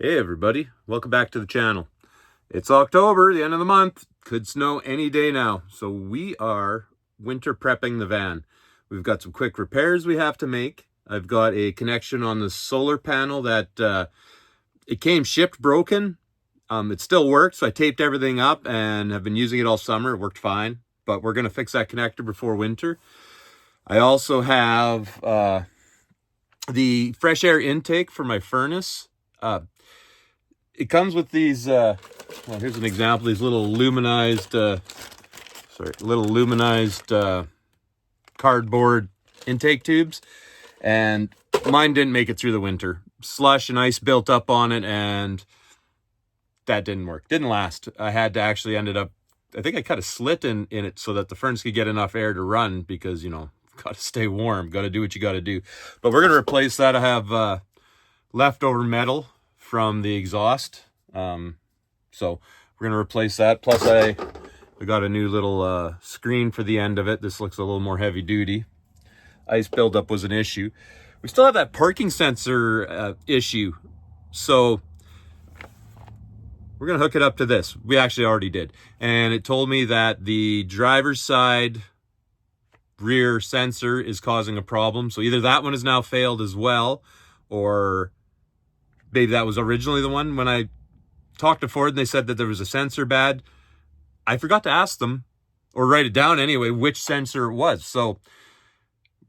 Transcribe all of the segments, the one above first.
Hey everybody, welcome back to the channel. It's October, the end of the month. Could snow any day now. So we are winter prepping the van. We've got some quick repairs we have to make. I've got a connection on the solar panel that it came shipped broken. It still works, so I taped everything up and have been using it all summer. It worked fine, but we're going to fix that connector before winter. I also have the fresh air intake for my furnace. It comes with these, well, here's an example, these little luminized, cardboard intake tubes. And mine didn't make it through the winter. Slush and ice built up on it, and that didn't work. Didn't last. I had to actually I think I cut a slit in it so that the furnace could get enough air to run because, you know, got to stay warm. Got to do what you got to do. But we're going to replace that. I have leftover metal from the exhaust, so we're gonna replace that. Plus I got a new little screen for the end of it. This looks a little more heavy duty. Ice buildup was an issue. We still have that parking sensor issue, so we're gonna hook it up to this. We actually already did, and it told me that the driver's side rear sensor is causing a problem. So either that one has now failed as well, or maybe that was originally the one. When I talked to Ford and they said that there was a sensor bad, I forgot to ask them, or write it down anyway, which sensor it was. So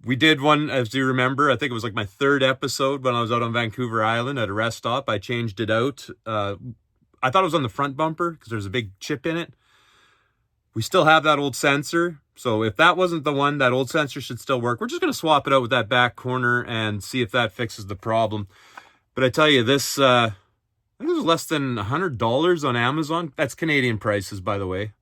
we did one, as you remember, I think it was like my third episode when I was out on Vancouver Island at a rest stop. I changed it out. I thought it was on the front bumper because there's a big chip in it. We still have that old sensor. So if that wasn't the one, that old sensor should still work. We're just going to swap it out with that back corner and see if that fixes the problem. But I tell you, this, I think it was less than $100 on Amazon. That's Canadian prices, by the way.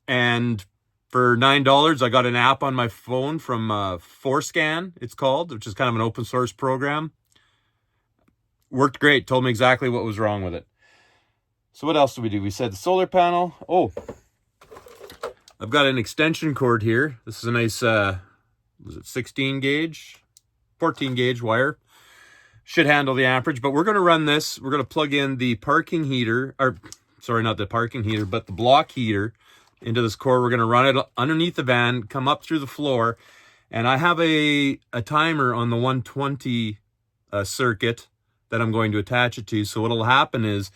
And for $9, I got an app on my phone from Forescan, it's called, which is kind of an open source program. Worked great. Told me exactly what was wrong with it. So what else did we do? We said the solar panel. Oh, I've got an extension cord here. This is a nice, was it 16 gauge? 14 gauge wire. Should handle the amperage, but we're going to run this. We're going to plug in the parking heater, or sorry, not the parking heater, but the block heater into this cord. We're going to run it underneath the van, come up through the floor, and I have a timer on the 120 circuit that I'm going to attach it to. So what'll happen is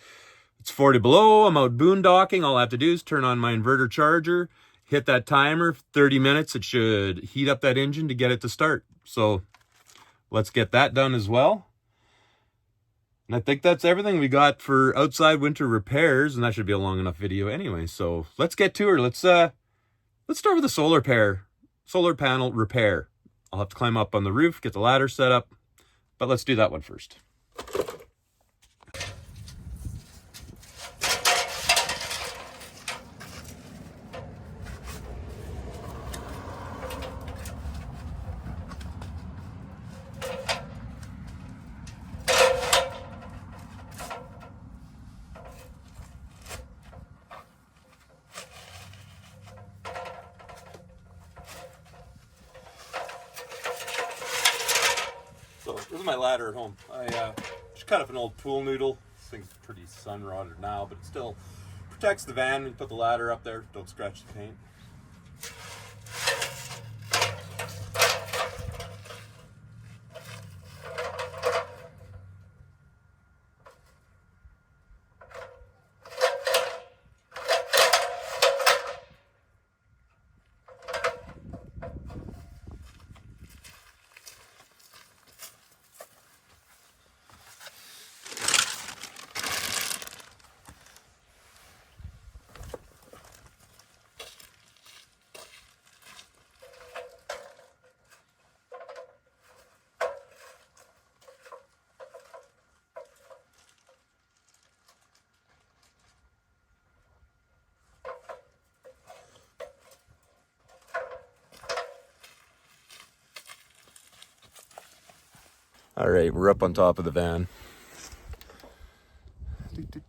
it's 40 below, I'm out boondocking. All I have to do is turn on my inverter charger, hit that timer, 30 minutes. It should heat up that engine to get it to start. So let's get that done as well. And I think that's everything we got for outside winter repairs, and that should be a long enough video anyway. So let's get to her. Let's start with the solar panel repair. I'll have to climb up on the roof, get the ladder set up, but let's do that one first. So this is my ladder at home. I just cut up an old pool noodle. This thing's pretty sun rotted now, but it still protects the van. You put the ladder up there, don't scratch the paint. All right, we're up on top of the van.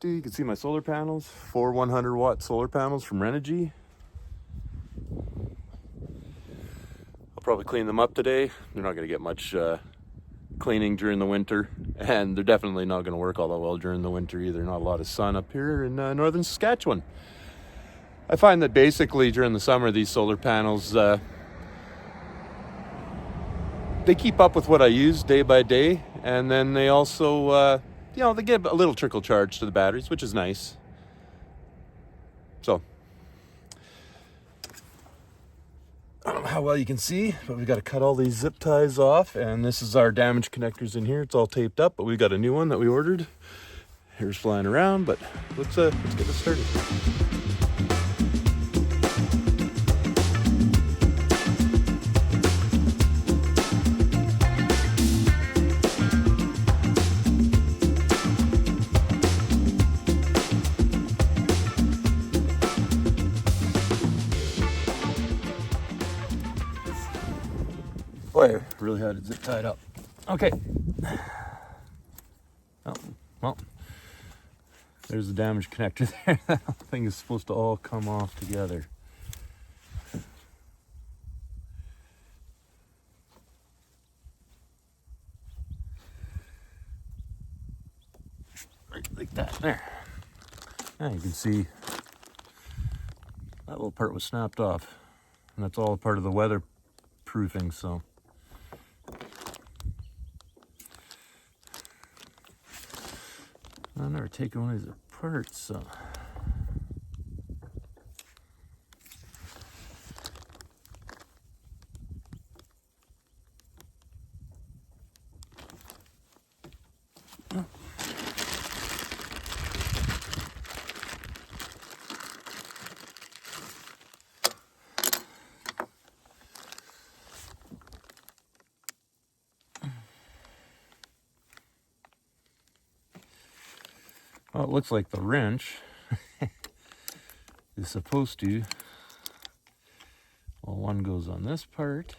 You can see my solar panels, 4 100-watt solar panels from Renogy. I'll probably clean them up today. They're not going to get much cleaning during the winter, and they're definitely not going to work all that well during the winter either. Not a lot of sun up here in northern Saskatchewan. I find that basically during the summer, these solar panels, they keep up with what I use day by day, and then they also, they give a little trickle charge to the batteries, which is nice. So, I don't know how well you can see, but we've got to cut all these zip ties off, and this is our damaged connectors in here. It's all taped up, but we've got a new one that we ordered. Hair's flying around, but let's get this started. Boy, I really had it zip tied up. Okay. Oh, well, there's the damaged connector there. That thing is supposed to all come off together. Right like that. There. Now you can see that little part was snapped off. And that's all part of the weatherproofing, so. I've never taken one of these apart, so. Well, it looks like the wrench is supposed to, well, one goes on this part,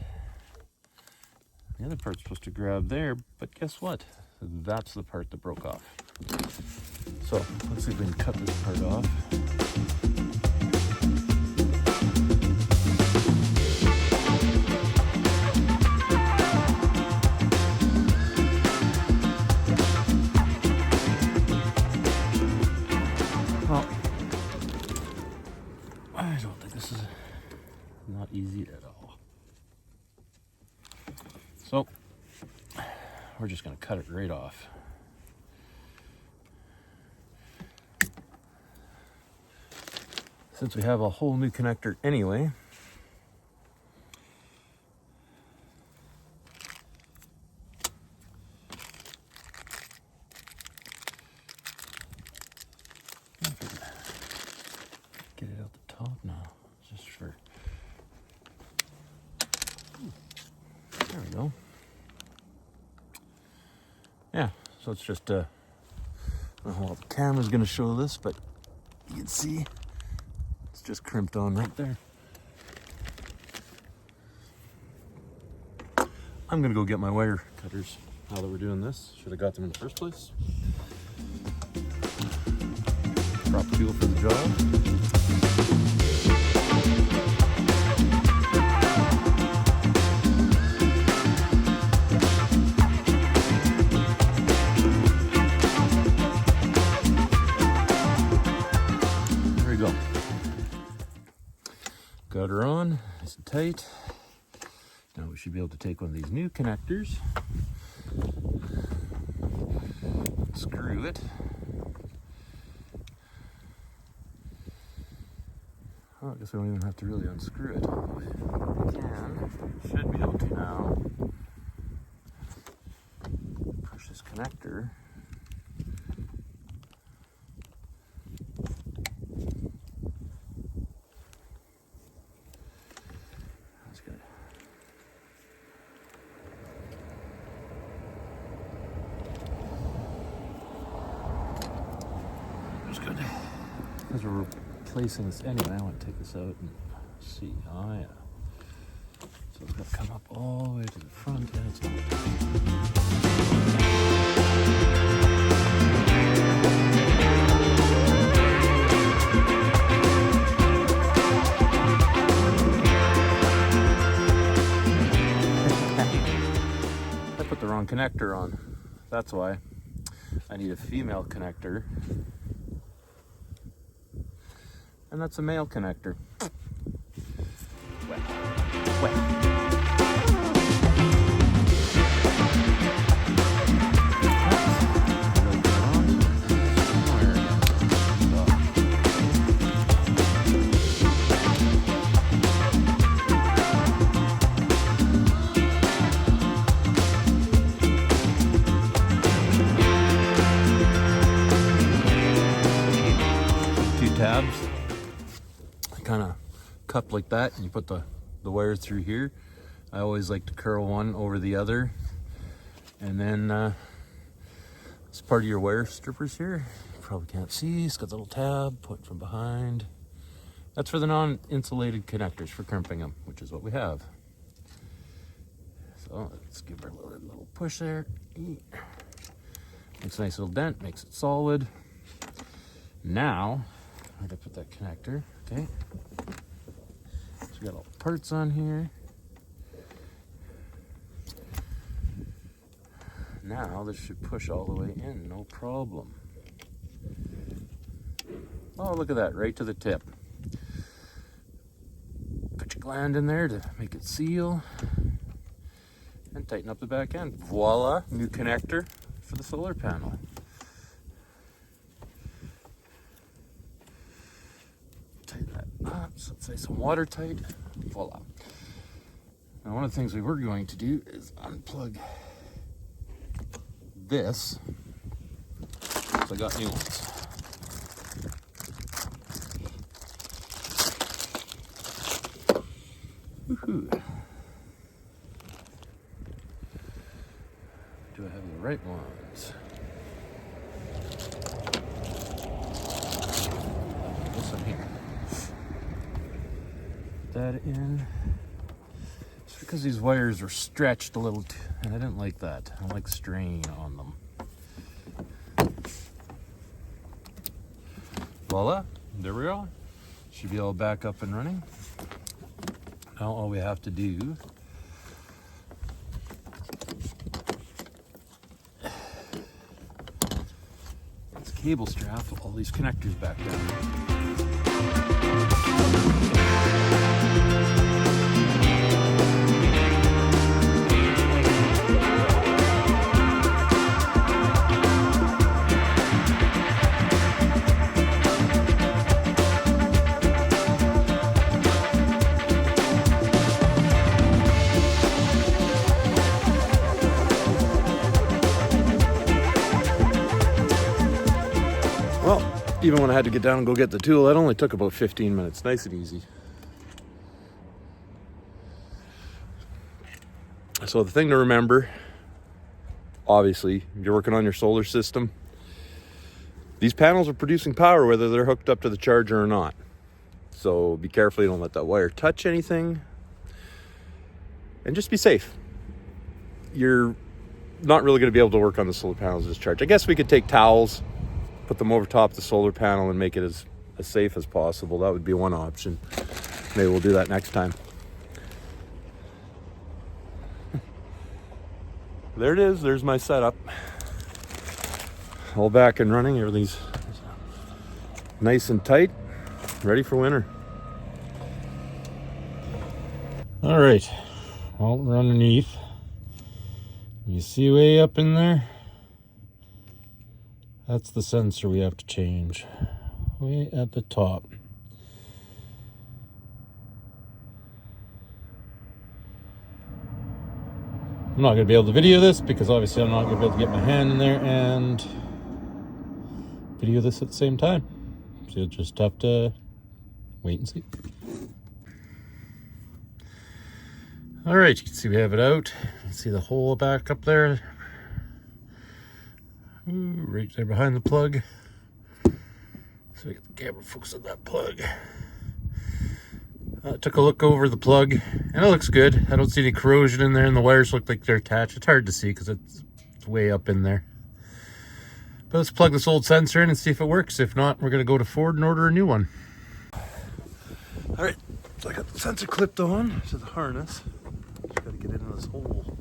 the other part's supposed to grab there, but guess what? That's the part that broke off. So let's see if we can cut this part off. I don't think this is not easy at all. So we're just going to cut it right off. Since we have a whole new connector anyway, get it out the top now, just for, there we go. Yeah, so it's just, I don't know how the camera's gonna show this, but you can see it's just crimped on right there. I'm gonna go get my wire cutters now that we're doing this. Should have got them in the first place. Proper fuel for the job. Got her on, nice and tight. Now we should be able to take one of these new connectors, screw it. Oh, I guess we don't even have to really unscrew it. We should be able to now push this connector. Good. As we're replacing this anyway, I want to take this out and see. Oh yeah. So it's got to come up all the way to the front, and it's not. I put the wrong connector on. That's why I need a female connector. And that's a male connector. Wet. Wet. Tabs, kind of cup like that, and you put the wires through here. I always like to curl one over the other, and then it's part of your wire strippers here. You probably can't see, it's got the little tab, point from behind. That's for the non-insulated connectors for crimping them, which is what we have. So let's give her a little push there. Makes a nice little dent, makes it solid. Now I'm gonna put that connector, okay? So we got all the parts on here. Now this should push all the way in, no problem. Oh, look at that, right to the tip. Put your gland in there to make it seal. And tighten up the back end. Voila, new connector for the solar panel. So it's nice and watertight. Voila. Now, one of the things we were going to do is unplug this. So I got new ones. Woohoo. Do I have the right ones? This one here. That in. It's because these wires are stretched a little and I didn't like that. I don't like strain on them. Voila, there we go. Should be all back up and running. Now all we have to do is cable strap all these connectors back down. Well, even when I had to get down and go get the tool, that only took about 15 minutes. Nice and easy. So the thing to remember, obviously, if you're working on your solar system, these panels are producing power whether they're hooked up to the charger or not. So be careful you don't let that wire touch anything. And just be safe. You're not really going to be able to work on the solar panels as charged. I guess we could take towels, put them over top the solar panel and make it as safe as possible. That would be one option. Maybe we'll do that next time. There it is. There's my setup. All back and running. Everything's nice and tight. Ready for winter. All right. Well, we're underneath. You see way up in there? That's the sensor we have to change. Way at the top. I'm not going to be able to video this because obviously I'm not going to be able to get my hand in there and video this at the same time. So you'll just have to wait and see. All right, you can see we have it out. You can see the hole back up there. Ooh, right there behind the plug. So we get the camera focused on that plug. Took a look over the plug and it looks good. I don't see any corrosion in there and the wires look like they're attached. It's hard to see because it's way up in there. But let's plug this old sensor in and see if it works. If not, we're going to go to Ford and order a new one. All right, so I got the sensor clipped on to the harness. Just got to get into this hole.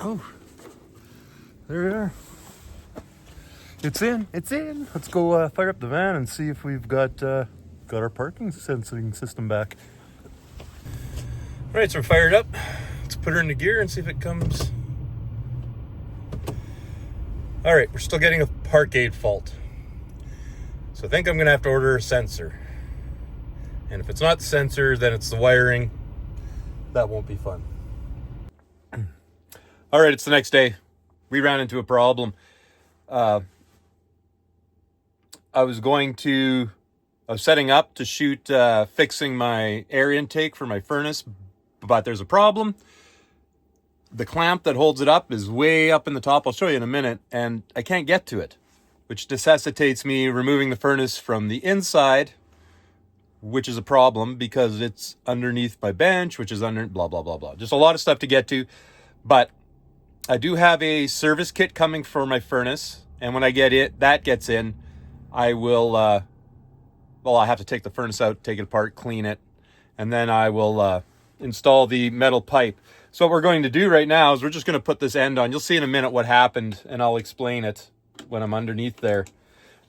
Oh, there we are. It's in. Let's go fire up the van and see if we've got our parking sensing system back. All right, so we're fired up. Let's put her into gear and see if it comes. All right, we're still getting a park gate fault. So I think I'm gonna have to order a sensor. And if it's not the sensor, then it's the wiring. That won't be fun. All right, it's the next day. We ran into a problem. I was setting up to shoot fixing my air intake for my furnace, but there's a problem. The clamp that holds it up is way up in the top. I'll show you in a minute, and I can't get to it, which necessitates me removing the furnace from the inside, which is a problem because it's underneath my bench, which is under blah, blah, blah, blah. Just a lot of stuff to get to, but I do have a service kit coming for my furnace, and when I get that gets in, I will, I have to take the furnace out, take it apart, clean it, and then I will install the metal pipe. So what we're going to do right now is we're just going to put this end on. You'll see in a minute what happened, and I'll explain it when I'm underneath there.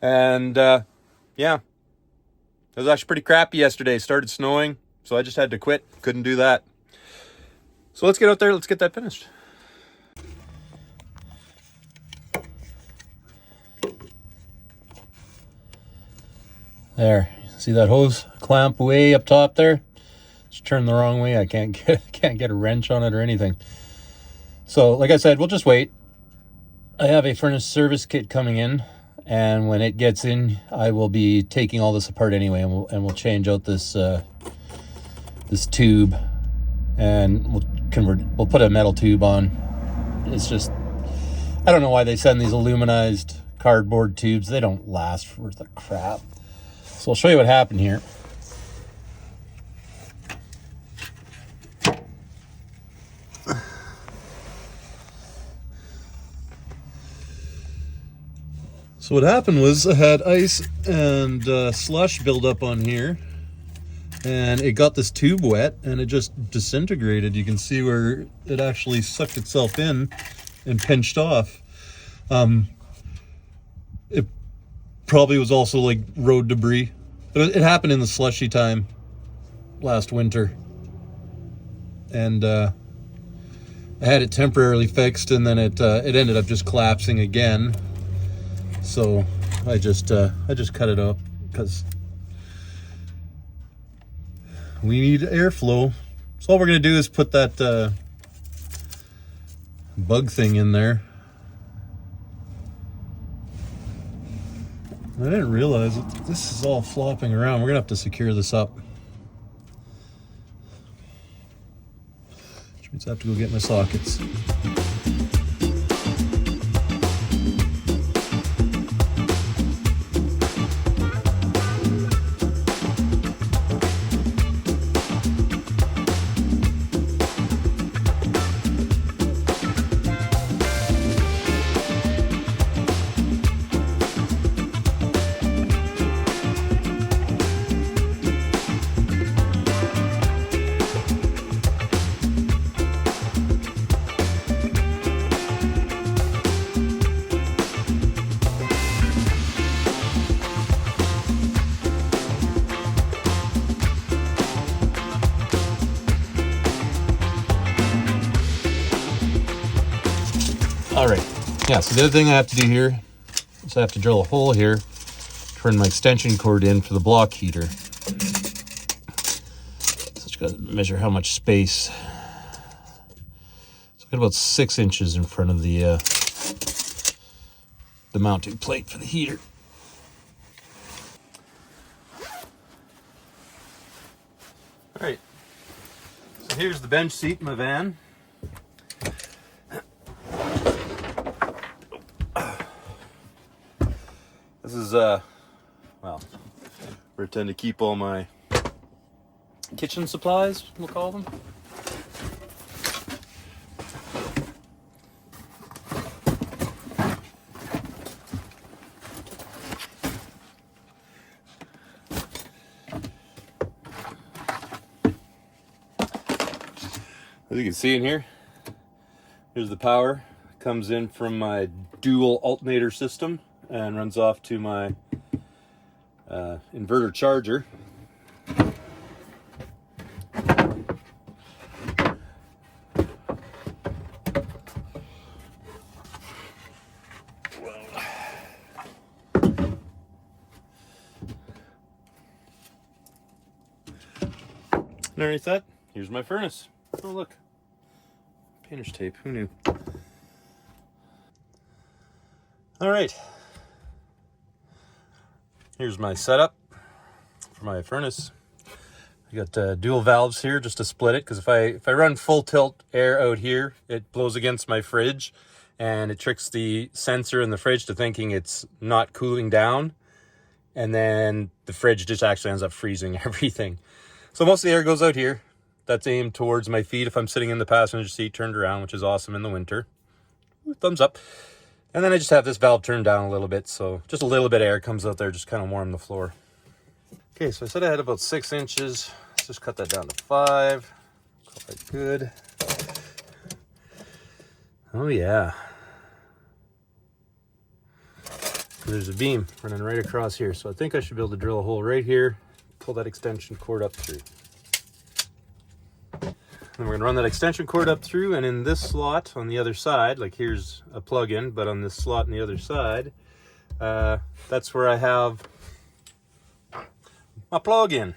And yeah, it was actually pretty crappy yesterday. It started snowing, so I just had to quit. Couldn't do that. So let's get out there. Let's get that finished. There, see that hose clamp way up top there? It's turned the wrong way. I can't get a wrench on it or anything. So, like I said, we'll just wait. I have a furnace service kit coming in, and when it gets in, I will be taking all this apart anyway, and we'll change out this this tube, and we'll put a metal tube on. It's just, I don't know why they send these aluminized cardboard tubes. They don't last worth a crap. So I'll show you what happened here. So what happened was I had ice and slush build up on here, and it got this tube wet and it just disintegrated. You can see where it actually sucked itself in and pinched off. It probably was also like road debris, but it happened in the slushy time last winter, and I had it temporarily fixed, and then it ended up just collapsing again. So I just cut it up because we need airflow. So all we're gonna do is put that bug thing in there. I didn't realize it. This is all flopping around. We're gonna have to secure this up. Which means I have to go get my sockets. All right, yeah, so the other thing I have to do here is I have to drill a hole here to run my extension cord in for the block heater. So just got to measure how much space. So I've got about 6 inches in front of the mounting plate for the heater. All right, so here's the bench seat in my van. This is, well, where I tend to keep all my kitchen supplies, we'll call them. As you can see in here, Here's the power. Comes in from my dual alternator system and runs off to my inverter charger. And underneath that, here's my furnace. Oh look, painter's tape, who knew? All right, here's my setup for my furnace. I got dual valves here just to split it, because if I run full tilt air out here, it blows against my fridge and it tricks the sensor in the fridge to thinking it's not cooling down, and then the fridge just actually ends up freezing everything. So most of the air goes out here. That's aimed towards my feet if I'm sitting in the passenger seat turned around, which is awesome in the winter. Thumbs up. And then I just have this valve turned down a little bit, so just a little bit of air comes out there, just kind of warm the floor. Okay, so I said I had about 6 inches. Let's just cut that down to 5. Call that good. Oh yeah. There's a beam running right across here, so I think I should be able to drill a hole right here, pull that extension cord up through. And we're gonna run that extension cord up through, and in this slot on the other side, like here's a plug-in, but on this slot on the other side, that's where I have my plug-in.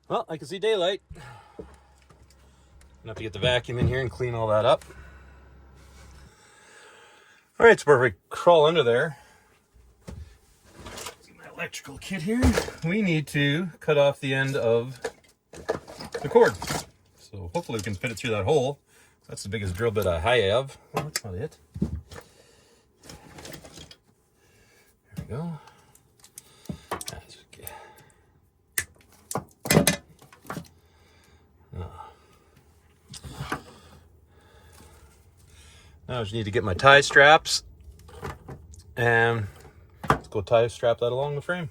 Well, I can see daylight. I'm gonna have to get the vacuum in here and clean all that up. All right, so before we crawl under there, see my electrical kit here. We need to cut off the end of the cord. So hopefully we can fit it through that hole. That's the biggest drill bit I have. Oh, that's not it. There we go. That's okay. Now I just need to get my tie straps, and let's go tie strap that along the frame.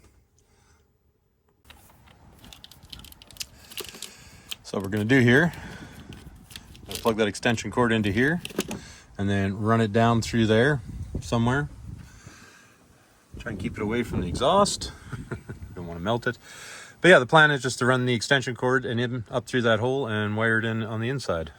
So what we're going to do here, I'll plug that extension cord into here and then run it down through there somewhere. Try and keep it away from the exhaust. Don't want to melt it. But yeah, the plan is just to run the extension cord and in up through that hole and wire it in on the inside.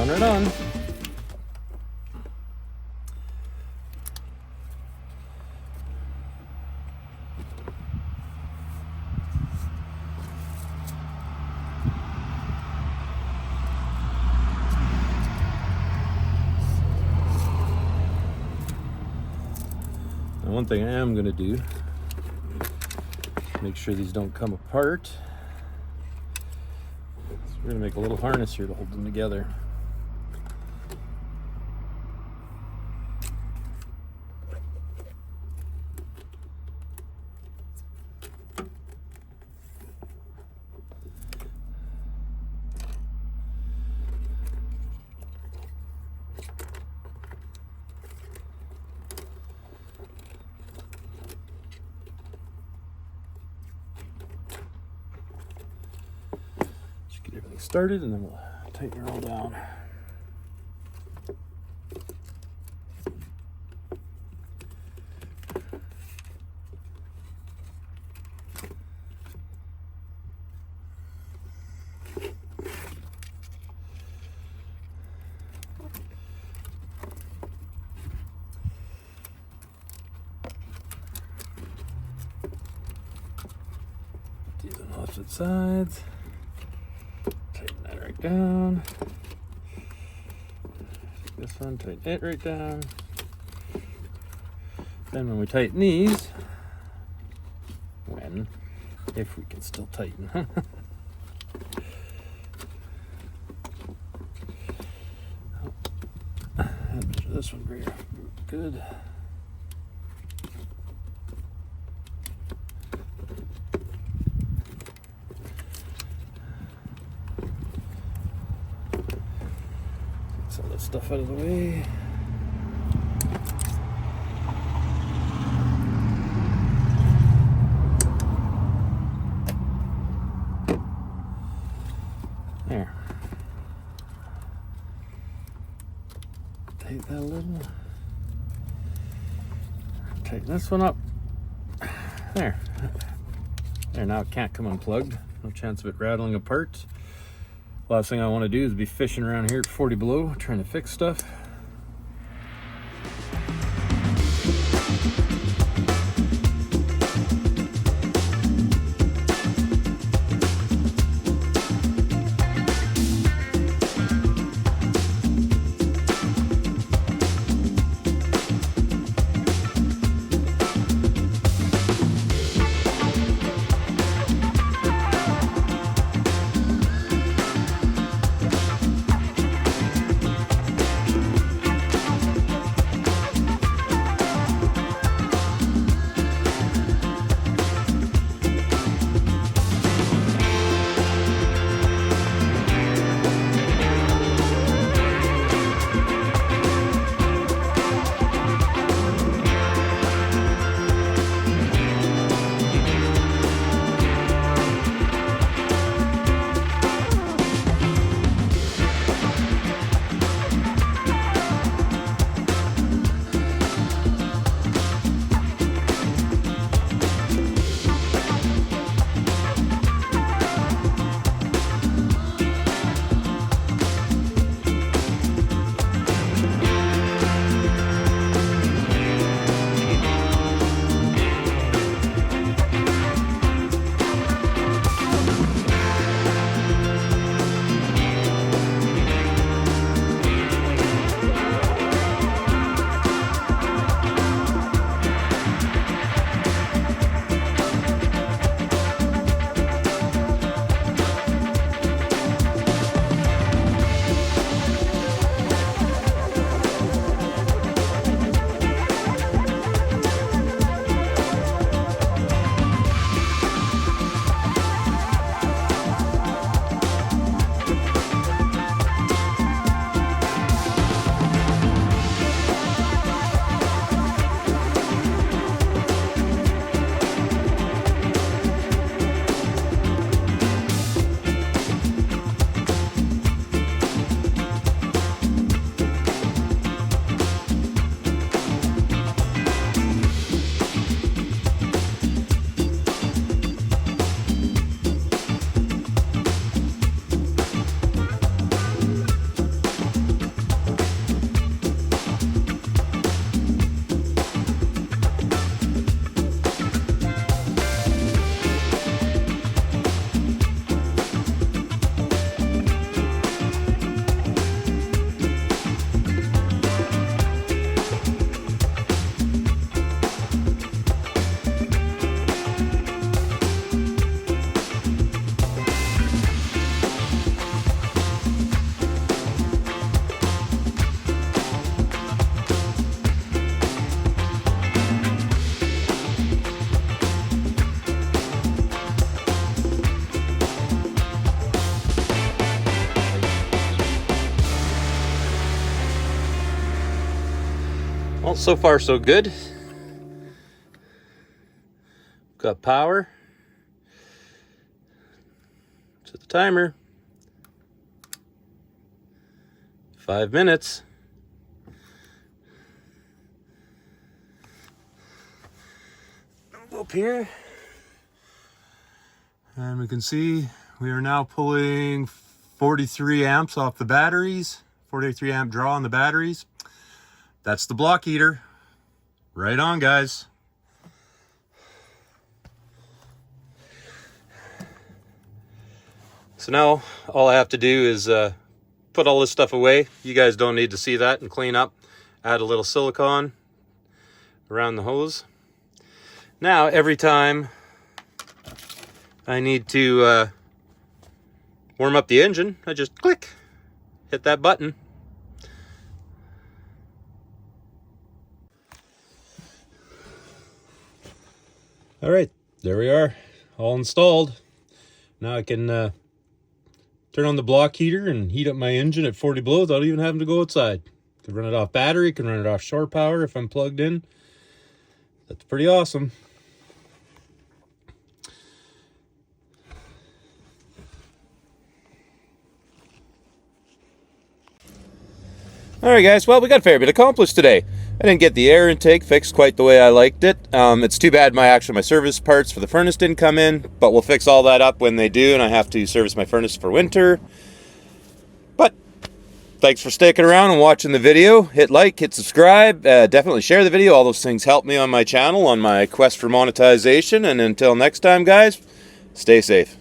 Right on. Now, one thing I am going to do, make sure these don't come apart. So we're going to make a little harness here to hold them together. Get everything started and then we'll tighten her all down. These on opposite sides. Tighten that right down. this one, tighten it right down. Then when we tighten these, if we can still tighten. This one here, good. Get some of this stuff out of the way. There. Tighten that a little. Tighten this one up. There. There, now it can't come unplugged. No chance of it rattling apart. Last thing I want to do is be fishing around here at 40 below, trying to fix stuff. Well, so far so good. Got power. Set the timer. 5 minutes. Up here. And we can see we are now pulling 43 amps off the batteries. 43 amp draw on the batteries. That's the block heater. Right on, guys. So now all I have to do is put all this stuff away. You guys don't need to see that, and clean up. Add a little silicone around the hose. Now, every time I need to warm up the engine, I just click, hit that button. All right, there we are, all installed. Now I can turn on the block heater and heat up my engine at 40 below without even having to go outside. Can run it off battery, can run it off shore power if I'm plugged in. That's pretty awesome. Alright guys, well, we got a fair bit accomplished today. I didn't get the air intake fixed quite the way I liked it. It's too bad my service parts for the furnace didn't come in, but we'll fix all that up when they do, and I have to service my furnace for winter. But thanks for sticking around and watching the video. Hit like, hit subscribe, definitely share the video. All those things help me on my channel, on my quest for monetization. And until next time, guys, stay safe.